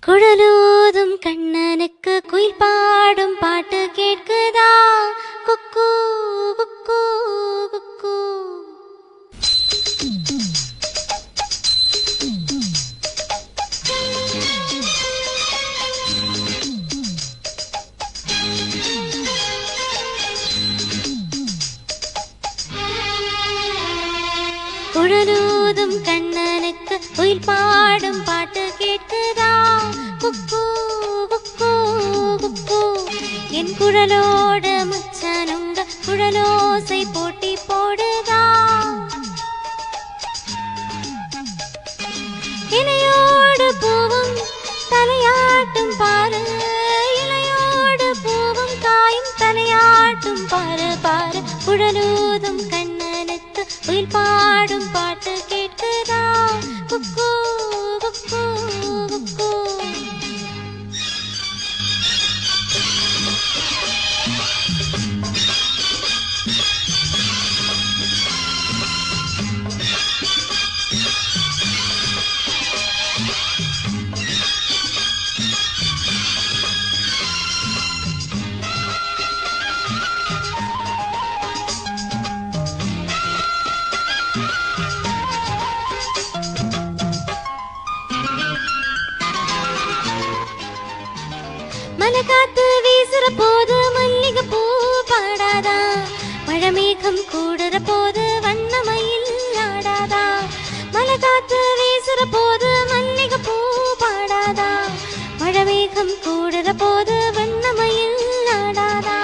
குழலூதும் கண்ணனுக்கு குயில் பாடும் பாட்டு கேட்குதா? குக்கூ குக்கூ குக்கூ. குழலூதும் கண்ணனுக்கு குயில் பாடும் பாட்டு கேட்குதா? குக்கூ குக்கூ குக்கூ. என் குழலோட மச்சானுங்க குழலோசை போட்டி போடுதா? இலையோடு பூவும் தலையாட்டும் பாரு, இலையோடு பூவும் காயும் தலையாட்டும் பாரு பாரு. குழலூதும் கண்ணனுக்கு குயில் பாடும் பாட்டு கேட்குதா? குக்கூ குக்கூ குக்கூ. மலை காத்து வீசுற போது மல்லிகை பூ பாடாதா? மழமேகம் கூடுற போது வண்ணமயில் ஆடாதா? மலை காத்து வீசுற போது மல்லிகை பூ பாடாதா? மழமேகம் கூடுற போது வண்ணமயில் ஆடாதா?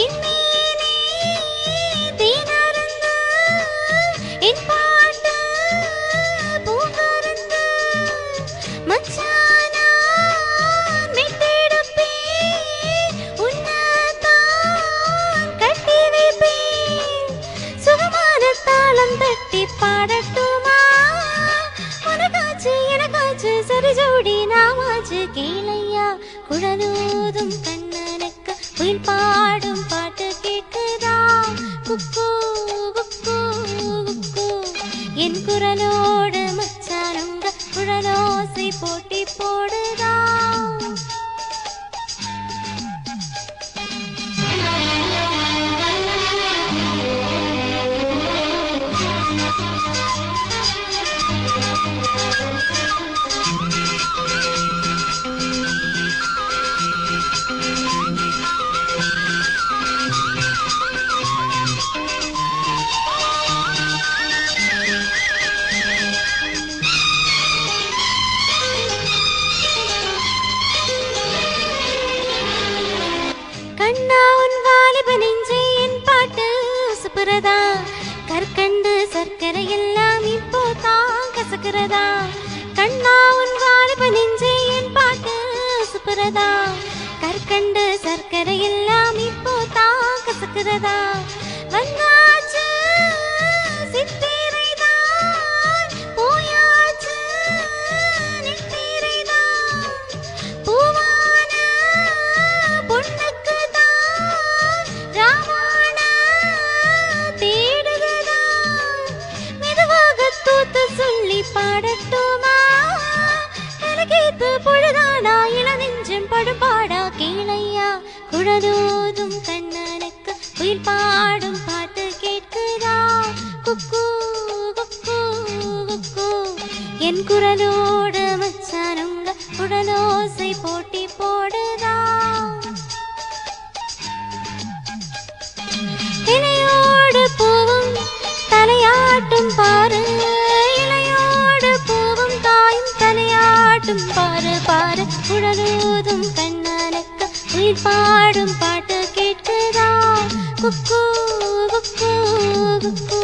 இன்னேனே தீனருந்து என் பாட்டு பூங்கருந்து மச்சான் தட்டி பாடட்டுமா? உனக்காச்சு எனக்காச்சு சரி ஜோடி நாமாச்சு கேளையா? குழலூதும் கண்ணனுக்கு குயில் பாடும் பாட்டு கேட்குதா? குக்கூ குக்கூ குக்கூ. என் குரலோடு மச்சானுங்க குழலோசை போட்டி போடுதா? கண்ணா உன் வாலிப நெஞ்சை என் பாட்டு சுப்புறதா? கற்கண்டு சர்க்கரை எல்லாம் இப்போ தான் கசக்கிறதா? கண்ணா உன் வாலிப நெஞ்சை என் பாட்டு சுப்புறதா? கற்கண்டு சர்க்கரை எல்லாம் இப்போ தான் கசக்கிறதா? வந்தாச்சு சித்திரைதான் போயாச்சு நித்திரைதான் பூவான பொண்ணுக்கு ராவண தேடுதா? மெதுவாக தூத்து சொல்லி பாடட்டுமா? எனக்கேத்து பொழுதானா இளநெஞ்சம் படுபாடா கேளையா? குழலூதும் கண்ணனுக்கு குயில் பாடும் பாட்டு கேட்குதா? குக்கூ குக்கூ குக்கூ. என் குரலோடு மச்சானுங்க குழலோசை போட்டி போடுதா? இலையோடு பூவும் தலையாட்டும் பாரு, இலையோடு பூவும் காயும் தலையாட்டும் பாரு பாரு. குழலூதும் கண்ணனுக்கு குயில் பாடும் பாட்டு கேட்குதா? குக்கூ குக்கூ குக்கூ.